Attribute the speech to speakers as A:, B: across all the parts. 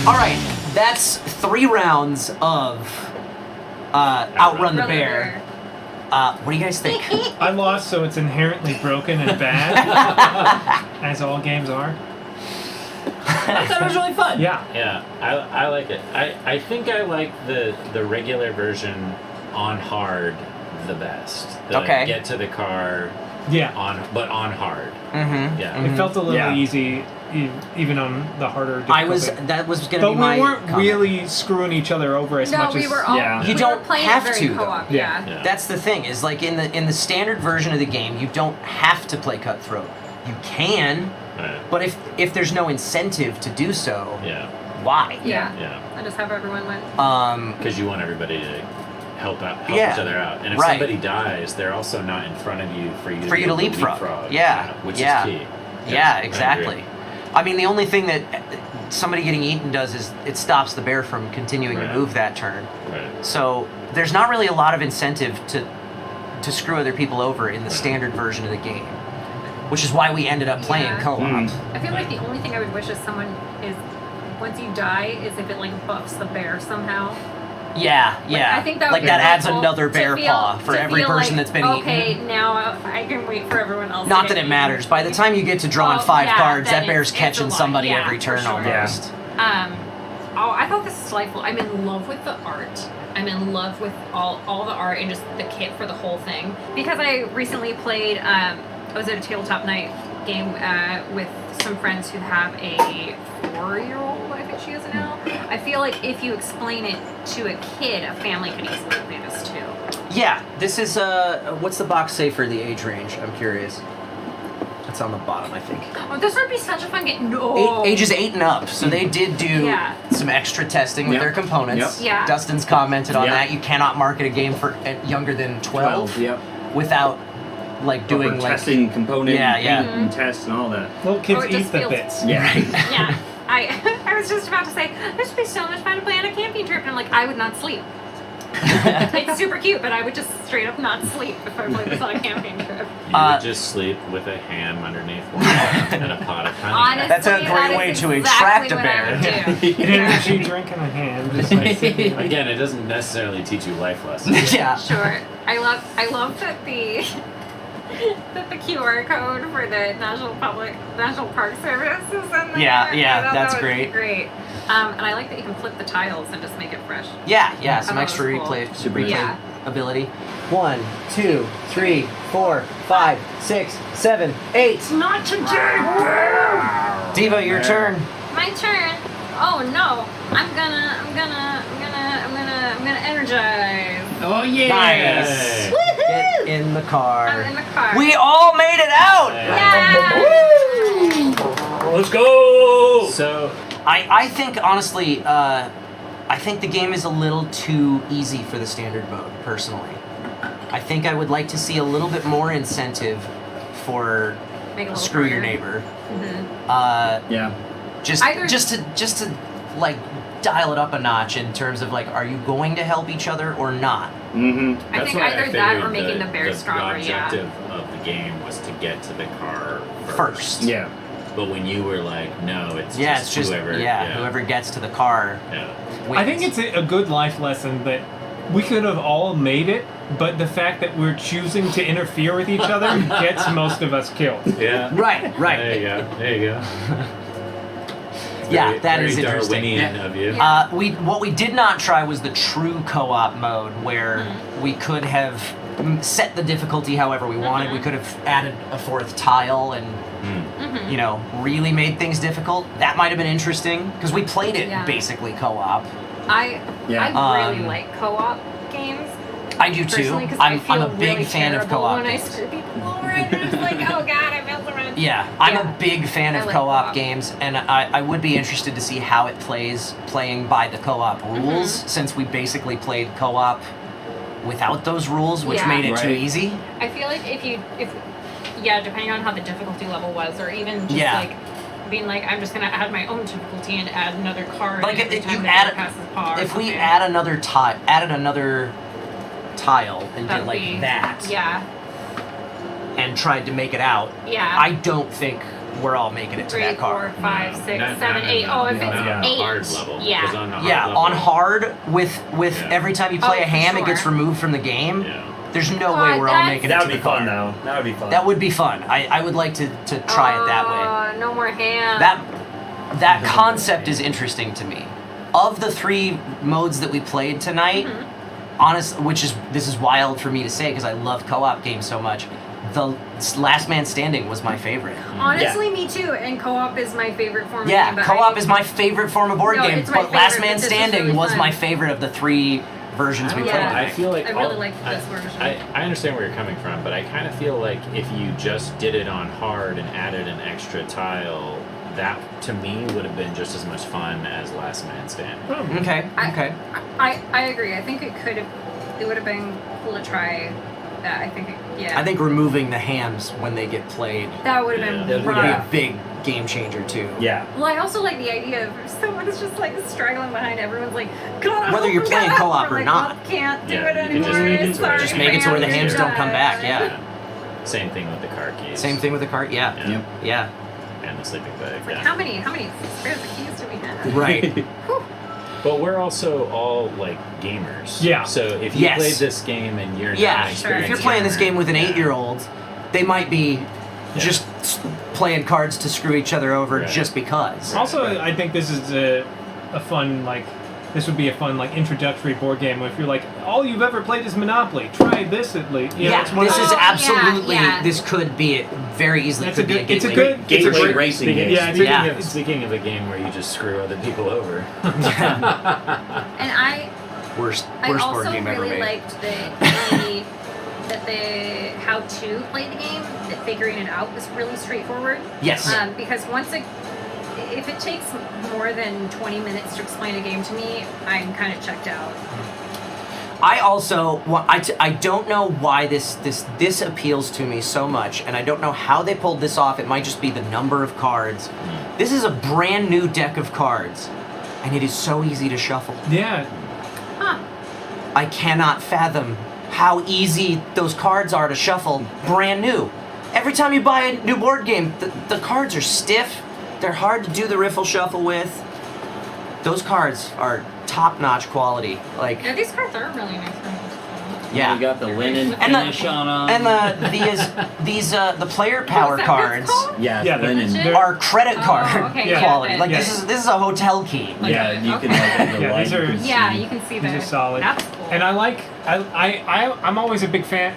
A: All right, that's 3 rounds of Outrun the Bear. What do you guys think?
B: I lost, so it's inherently broken and bad, as all games are.
C: I thought it was really fun.
B: Yeah.
D: Yeah, I like it. I think I like the regular version on hard the best.
A: Okay.
D: Get to the car
B: Yeah.
D: but on hard.
A: Mm-hmm.
D: Yeah.
B: It felt a little
C: Yeah.
B: easy, even on the harder difficulty.
A: That was going to
B: But
A: be my
B: we weren't
A: comment.
B: really screwing each other over as much
E: we
B: as...
E: were all.
C: Yeah.
A: You
E: we
A: don't
E: were playing
A: have
E: it very
A: to, though.
E: co-op.
B: Yeah.
D: Yeah.
A: That's the thing, is like in the standard version of the game, you don't have to play cutthroat. You can,
D: Right.
A: but if there's no incentive to do so,
D: Yeah.
A: why?
E: Yeah.
D: Yeah.
E: I just have everyone win.
D: Because you want everybody to help
A: Yeah.
D: each other out. And if
A: Right.
D: somebody dies, they're also not in front of you for you
A: For you to leapfrog. Yeah.
D: which
A: Yeah.
D: is key.
A: Yeah,
D: I
A: exactly.
D: agree.
A: I mean, the only thing that somebody getting eaten does is it stops the bear from continuing
D: Right.
A: to move that turn.
D: Right.
A: So there's not really a lot of incentive to screw other people over in the standard version of the game, which is why we ended up playing
E: Yeah.
A: co-op.
E: I feel like the only thing I would wish is someone is once you die is if it like buffs the bear somehow.
A: Yeah, yeah.
E: I think that would
A: like
E: be
A: that
E: really
A: adds
E: cool
A: another
E: to
A: bear
E: feel-
A: paw for
E: to
A: every
E: feel
A: person
E: like,
A: that's been
E: okay,
A: eaten.
E: now I can wait for everyone else.
A: Not
E: to
A: that
E: get
A: it matters.
E: eaten.
A: By the time you get to drawing
E: Oh,
A: 5
E: yeah,
A: cards,
E: then
A: that bear's
E: it's a
A: catching
E: lot.
A: somebody
E: Yeah,
A: every
E: for
A: turn
E: sure.
A: almost.
E: I thought this is delightful. I'm in love with the art. I'm in love with all the art and just the kit for the whole thing. Because I recently played, I was at a tabletop night game with some friends who have a 4-year-old, I think she is now. I feel like if you explain it to a kid, a family could easily play this too.
A: Yeah, this is what's the box say for the age range? I'm curious. It's on the bottom, I think.
E: Oh, this would be such a fun game. No.
A: Ages 8 and up. So they did do
E: Yeah.
A: some extra testing with
C: Yep.
A: their components.
E: Yep. Yeah.
A: Dustin's commented on
C: Yep.
A: that. You cannot market a game for younger than 12,
C: Yep.
A: without like doing
C: Proper
A: like
C: testing component,
A: Yeah, yeah.
C: paint and test and all that.
B: Little kids
E: Oh, it
B: eat
E: just
B: the
E: feels-
B: bits.
C: Yeah.
E: Yeah. I was just about to say, this would be so much fun to play on a camping trip. And I'm like, I would not sleep. It's super cute, but I would just straight up not sleep if I played this on a camping trip.
D: You would just sleep with a ham underneath one and a pot of honey.
E: Honestly,
A: That's a great
E: that is
A: way to
E: exactly
A: extract a
E: what
A: bear.
E: I would do.
B: An energy drink in a hand. Just like sitting like,
D: Again, it doesn't necessarily teach you life lessons.
A: yeah.
E: Sure. I love that the QR code for the National Park Service is in there.
A: Yeah, yeah,
E: I thought
A: that's
E: that was
A: great.
E: Great. And I like that you can flip the tiles and just make it fresh.
A: Yeah, some
E: thought it
A: extra
E: was cool.
C: Super
A: replay
E: Yeah.
A: ability. 1, 2, 3, 4, 5, 6, 7, 8.
E: Not today.
A: Diva, your turn.
E: My turn. Oh no. I'm gonna energize.
C: Oh yeah.
A: Nice.
E: Woohoo!
A: Get in the car.
E: I'm in the car.
A: We all made it out.
E: Yeah.
C: Let's go.
D: So,
A: I think honestly, I think the game is a little too easy for the standard mode. Personally, I think I would like to see a little bit more incentive for
E: Make it a little
A: screw your
E: harder.
A: neighbor.
E: Mhm.
C: Yeah.
A: Just
E: Either-
A: just to like dial it up a notch in terms of like, are you going to help each other or not?
C: Mm-hmm.
E: I
D: that's
E: think
D: why
E: either
D: I
E: that or
D: figured
E: making the bear stronger.
D: The
E: Yeah.
D: objective of the game was to get to the car
A: First.
C: Yeah.
D: But when you were like, no, it's
A: Yeah,
D: just
A: it's just
D: whoever.
A: whoever gets to the car.
D: Yeah.
A: Wins.
B: I think it's a good life lesson that we could have all made it, but the fact that we're choosing to interfere with each other gets most of us killed.
D: Yeah.
A: right.
D: There you go. There you go.
A: Yeah, that
D: very
A: is interesting.
D: Darwinian of you.
E: Yeah.
A: What we did not try was the true co-op mode where we could have set the difficulty however we wanted. We could have added a 4th tile and really made things difficult. That might have been interesting because we played it
E: Yeah.
A: basically co-op.
E: I really
A: Um,
E: like co-op games.
A: I do too.
E: Personally, 'cause
A: I'm
E: I feel
A: a big
E: really
A: fan of
E: terrible
A: co-op
E: when
A: games.
E: I screw people over and they're just like, oh god, I felt around.
A: Yeah, I'm
E: Yeah.
A: a big fan
E: I
A: of
E: like
A: co-op
E: co-op.
A: games, and I would be interested to see how it plays playing by the co-op rules, since we basically played co-op without those rules, which
E: Yeah.
A: made it too
C: Right.
A: easy.
E: I feel like depending on how the difficulty level was, or even just
A: Yeah.
E: like being like, I'm just gonna add my own difficulty and add another card
A: Like
E: every
A: if
E: time
A: you
E: the
A: add,
E: bear passes par.
A: if we
E: Okay.
A: added another tile and
E: That'd
A: did like
E: be-
A: that,
E: Yeah.
A: and tried to make it out,
E: Yeah.
A: I don't think we're all making it to
E: 3,
A: that card.
E: 4, 5, 6,
D: No,
E: 7, 8. Oh, if it's
D: not on
E: 8.
D: the hard level.
E: Yeah.
D: 'Cause on the hard
A: Yeah,
D: level,
A: on hard with
D: Yeah.
A: every time you play
E: Oh,
A: a ham,
E: for
A: it gets
E: sure.
A: removed from the game.
D: Yeah.
A: There's no
E: God,
A: way we're all
E: that's-
A: making it
C: That
A: to
C: would
A: the
C: be fun,
A: card.
C: though. That would be fun.
A: That would be fun. I would like to try it that way.
E: No more ham.
A: That concept is interesting to me. Of the 3 modes that we played tonight, this is wild for me to say because I love co-op games so much. The Last Man Standing was my favorite.
E: Honestly, me too. And co-op is my favorite form of
A: Yeah,
E: game. but
A: co-op is my favorite form of board
E: No,
A: game,
E: it's my
A: but Last
E: favorite,
A: Man
E: but this is
A: Standing
E: really
A: was
E: fun.
A: my favorite of the 3 versions we
E: Yeah.
A: played
D: I
A: tonight.
D: feel like
E: I really like this version.
D: I understand where you're coming from, but I kind of feel like if you just did it on hard and added an extra tile, that to me would have been just as much fun as Last Man Standing.
A: Okay.
E: I agree. I think it would have been cool to try that. I think
A: I think removing the hams when they get played
E: that would have
C: Yeah.
E: been
A: would be a
E: rough.
A: big game changer too.
C: Yeah.
E: Well, I also like the idea of someone is just like straggling behind everyone's like, God,
A: Whether you're playing co-op or not.
E: Can't do
D: Yeah,
E: it
D: you can
E: anymore.
D: just make it
E: It's
D: to where-
E: sorry,
A: Just make it to where the
E: fam,
A: hams
E: you're
A: don't come back,
E: done.
A: yeah.
D: Same thing with the car keys.
A: Same thing with the cart. Yeah.
D: Yeah.
C: Yep.
A: Yeah.
D: And the sleeping bag.
E: It's like
D: yeah.
E: how many spares of keys do we have?
A: Right.
D: But we're also all like gamers.
B: Yeah.
D: So if you
A: Yes.
D: played this game and you're not
A: Yeah.
D: an
A: If
D: experienced
A: you're playing this
D: gamer,
A: game with an
D: yeah.
A: 8-year-old, they might be just playing cards to screw each other over
D: Right.
A: just because.
B: Also,
D: Right.
B: I think this is a fun this would be a fun introductory board game if you're like all you've ever played is Monopoly. Try this at least. You know,
A: Yeah,
B: it's one
A: this
B: of
A: is
B: those-
A: absolutely.
E: yeah.
A: This could be it. Very easily
B: It's
A: could
B: a
A: be
B: good. It's a
A: gateway.
B: good. It's a
C: Gateway
B: great
C: racing
B: speaking-
C: game.
B: Yeah, it's
A: Yeah.
D: Speaking of a game where you just screw other people over.
E: And I
A: worst
E: also
A: board game ever
E: really
A: made.
E: liked the how to play the game. That figuring it out was really straightforward.
A: Yes.
E: Because if it takes more than 20 minutes to explain a game to me, I'm kind of checked out.
A: I also I don't know why this appeals to me so much, and I don't know how they pulled this off. It might just be the number of cards. This is a brand new deck of cards, and it is so easy to shuffle.
B: Yeah.
E: Huh.
A: I cannot fathom how easy those cards are to shuffle brand new. Every time you buy a new board game, the cards are stiff. They're hard to do the riffle shuffle with. Those cards are top-notch quality. Like,
E: Yeah, these cards are really nice.
A: yeah.
C: You got the linen
A: And
C: finish on them.
A: And the player power
E: What's that
A: cards
E: called?
C: Yeah,
B: Yeah,
C: linen.
E: Legit?
A: are credit card
E: okay,
B: yeah,
A: quality.
E: yeah,
A: Like
E: yeah.
A: this is a hotel key.
C: Yeah, you
E: Okay.
C: can like in the
B: Yeah,
C: light.
B: these
C: you
B: are-
C: can
E: Yeah,
C: see.
E: you can see
B: These
E: that.
B: are solid.
E: That's cool.
B: And I'm always a big fan.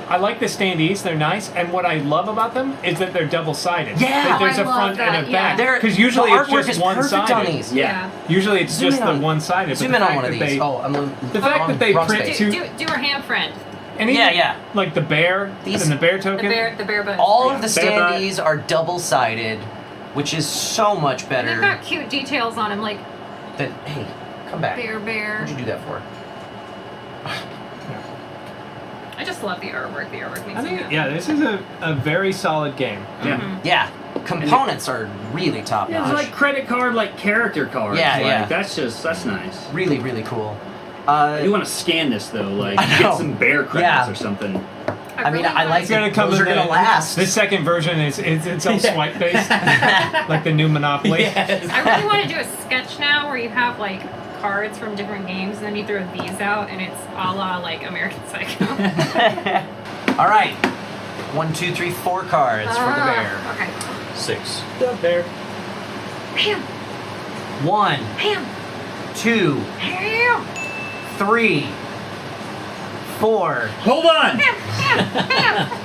B: I like the standees; they're nice. And what I love about them is that they're double-sided.
A: Yeah.
B: That there's
E: I
B: a
E: love
B: front and
E: that,
B: a
E: yeah.
B: back.
A: They're-
B: Because usually
A: the
B: it's
A: artwork
B: just
A: is perfect
B: one-sided.
A: on these.
C: Yeah.
B: Usually it's
A: Zoom
B: just
A: in
B: the
A: on-
B: one-sided.
A: Zoom
B: but
A: in
B: the
A: on
B: fact
A: one of
B: that
A: these.
B: they-
A: Oh, I'm
B: the fact that they
A: wrong
B: print
A: space.
B: two-
E: do our hand friend.
B: and even,
A: Yeah.
B: like the bear
A: These-
B: and the bear
E: The
B: token.
E: bear bud.
A: All
C: Yeah.
A: of the
C: Bear butt.
A: standees are double-sided, which is so much
E: And
A: better
E: they've got cute details on them, like
A: than. Hey, come back.
E: bear.
A: What'd you do that for?
E: I just love the artwork. The artwork makes
B: I
E: me
B: think,
E: happy.
B: yeah, this is a very solid game.
C: Yeah.
A: Yeah, components are really top
C: Yeah, it's
A: notch.
C: like credit card, like character cards.
A: Yeah,
C: like,
A: yeah.
C: That's nice.
A: Really, really cool.
C: You want to scan this though, like
A: I know.
C: get some bear credits
A: Yeah.
C: or something.
A: I mean, I like
B: It's gonna come
A: those
B: in
A: are gonna last.
B: The second version is it's all swipe based, like the new Monopoly.
A: Yes.
E: I really want to do a sketch now where you have like cards from different games and then you throw these out and it's a la like American Psycho.
A: All right, 1, 2, 3, 4 cards for the bear.
E: Okay.
D: 6.
C: The bear.
E: Ham.
A: 1,
E: Ham.
A: 2,
E: Ham.
A: 3, 4.
C: Hold on.
E: Ham.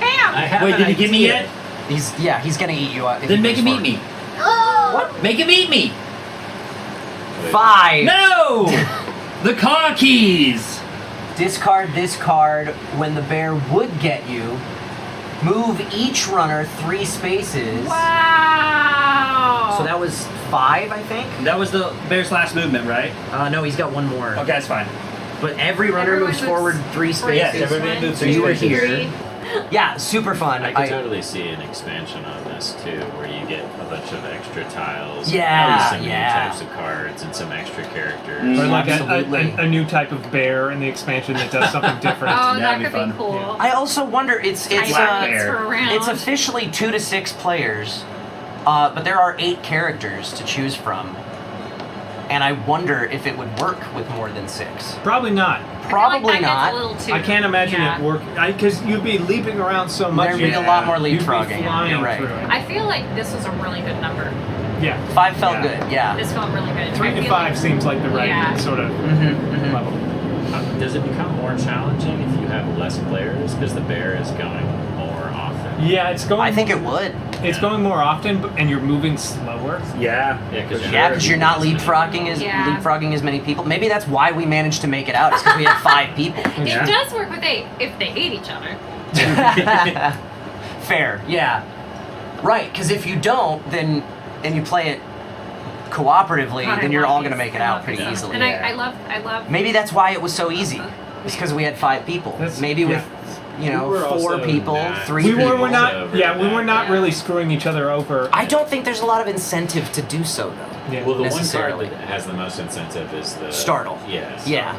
E: Ham.
C: Wait, did he get me yet?
A: He's gonna eat you up. if
C: Then
A: he
C: make
A: goes
C: him
A: for
C: eat
A: it.
C: me.
E: Oh.
C: Make him eat me.
A: 5.
C: No. The car keys.
A: Discard this card when the bear would get you. Move each runner 3 spaces.
E: Wow.
A: So that was 5, I think.
C: That was the bear's last movement, right?
A: No, he's got one more.
C: Okay, that's fine.
A: But every runner
E: Everyone
A: moves
E: moves
A: forward 3 spaces.
C: Yes, everybody
E: One,
C: moves
A: So you were
C: 3 spaces.
A: here. Yeah, super fun.
D: I could totally see an expansion on this too, where you get a bunch of extra tiles,
A: Yeah,
D: at least some
A: yeah.
D: new types of cards, and some extra characters.
C: Mm.
B: Or like
A: Absolutely.
B: a new type of bear in the expansion that does something different.
E: Oh, that
C: That'd be
E: could
C: fun.
E: be cool.
A: I also wonder, it's
E: Tiny
C: Black
E: bits
C: bear.
E: for around.
A: it's officially 2 to 6 players. But there are 8 characters to choose from, and I wonder if it would work with more than 6.
B: Probably not.
A: Probably
E: I feel like
A: not.
E: that gets a little too,
B: I can't imagine
E: yeah.
B: it working because you'd be leaping around so much.
A: There'd be a lot more
B: You'd be
A: leapfrogging.
B: flying
A: You're right.
B: through it.
E: I feel like this was a really good number.
B: Yeah.
A: 5 felt
B: Yeah.
A: good, yeah.
E: This felt really good.
B: 3
E: I
B: to
E: feel
B: 5
E: like-
B: seems like the right
E: Yeah.
B: sort of
A: Mm-hmm.
B: level.
D: Does it become more challenging if you have less players because the bear is going more often?
B: Yeah, it's going.
A: I think it would.
B: It's going more often, and you're moving slower.
C: Yeah.
D: Yeah, because
A: Yeah, because you're not leapfrogging as many people. Maybe that's why we managed to make it out. It's because we had 5 people.
C: Yeah.
E: It does work with 8 if they hate each other.
A: Fair, yeah. Right, because if you don't, then and you play it cooperatively,
E: God, I
A: then you're
E: love
A: all going to
E: these.
A: make it
E: I
A: out
E: love
A: pretty
E: these.
A: easily.
E: And I love.
A: Maybe that's why it was so easy. It's because we had 5 people. Maybe with,
D: We were
A: 4
D: also
A: people,
D: not-
A: 3
B: We
A: people.
B: were not.
D: over
B: Yeah, we were
D: that.
B: not
E: Yeah.
B: really screwing each other over.
A: I don't think there's a lot of incentive to do so, though.
B: Yeah.
D: Well, the one
A: necessarily.
D: card that has the most incentive is the
A: Startle.
D: Yes.
A: Yeah.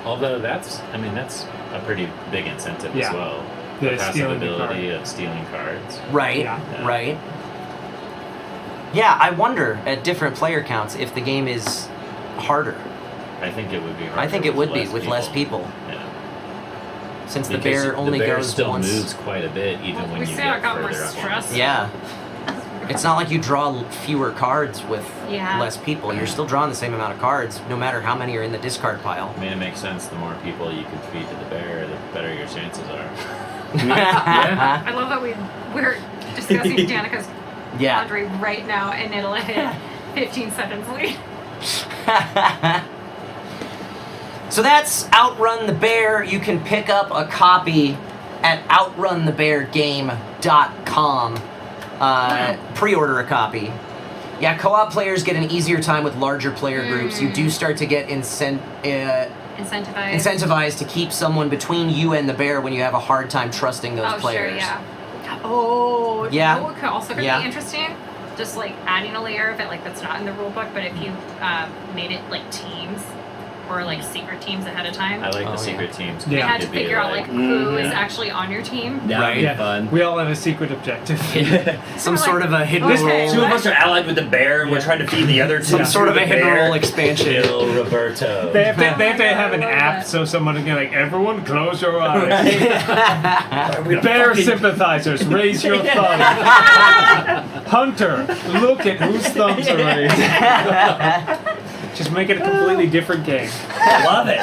D: Although that's a pretty big incentive
B: Yeah.
D: as well.
B: The
D: The passive
B: stealing the
D: ability of stealing cards.
A: Right,
B: Yeah.
A: right. Yeah, I wonder at different player counts if the game is harder.
D: I think it would be harder.
A: I think it would be with less people.
D: Yeah.
A: Since the
D: Because
A: bear only
D: the bear
A: goes
D: still
A: once.
D: moves quite a bit even
E: Well,
D: when
E: we
D: you
E: say
D: get
E: I got more
D: further up.
E: stress.
A: Yeah. It's not like you draw fewer cards with
E: Yeah.
A: less people. You're still drawing the same amount of cards, no matter how many are in the discard pile.
D: I mean, it makes sense. The more people you can feed to the bear, the better your chances are.
C: Yeah.
E: I love that we're discussing Danica's
A: Yeah.
E: laundry right now, and it'll hit 15 seconds late.
A: So that's Outrun the Bear. You can pick up a copy at outrunthebeargame.com. Pre-order a copy. Yeah, co-op players get an easier time with larger player groups. You do start to get incentivized to keep someone between you and the bear when you have a hard time trusting those
E: Oh,
A: players.
E: sure, yeah. Oh,
A: Yeah.
E: You know what could also be
A: Yeah.
E: interesting? Just like adding a layer of it, like that's not in the rule book, but if you made it like teams or like secret teams ahead of time,
D: I like
A: Oh,
D: the secret
A: yeah.
D: teams.
B: Yeah.
E: you had to
D: It'd be
E: figure out like who is
C: Mhm.
E: actually on your team.
C: That would be
B: Yeah.
C: fun.
B: We all have a secret objective.
A: Some
E: We're
A: sort
E: like,
A: of a hidden
E: okay,
A: role.
C: 2 of us are allied with the bear, and we're
B: Yeah.
C: trying to feed the other 2.
A: Some sort of a
C: the
A: hidden
C: bear.
A: role expansion.
D: Kill Roberto.
B: They have to have an
E: I love
B: app
E: that.
B: so someone can like, everyone close your eyes.
C: We're gonna
B: Bear
C: fucking-
B: sympathizers, raise your thumb. Hunter, look at whose thumbs are raised. Just make it a completely different game.
C: Love it.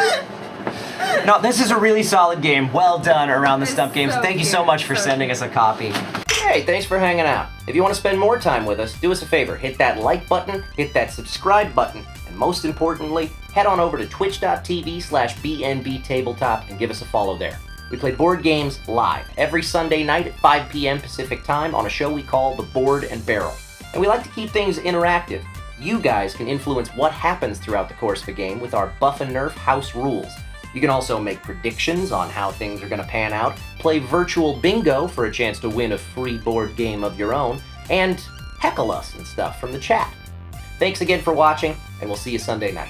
A: No, this is a really solid game. Well done, Around the
E: It's
A: Stump Games.
E: so
A: Thank you so
E: cute.
A: much for
E: So
A: sending
E: cute.
A: us a copy. Hey, thanks for hanging out. If you want to spend more time with us, do us a favor. Hit that like button, hit that subscribe button, and most importantly, head on over to twitch.tv/bnbtabletop and give us a follow there. We play board games live every Sunday night at 5 p.m. Pacific time on a show we call The Board and Barrel. And we like to keep things interactive. You guys can influence what happens throughout the course of a game with our Buff and Nerf house rules. You can also make predictions on how things are going to pan out, play virtual bingo for a chance to win a free board game of your own, and heckle us and stuff from the chat. Thanks again for watching, and we'll see you Sunday night.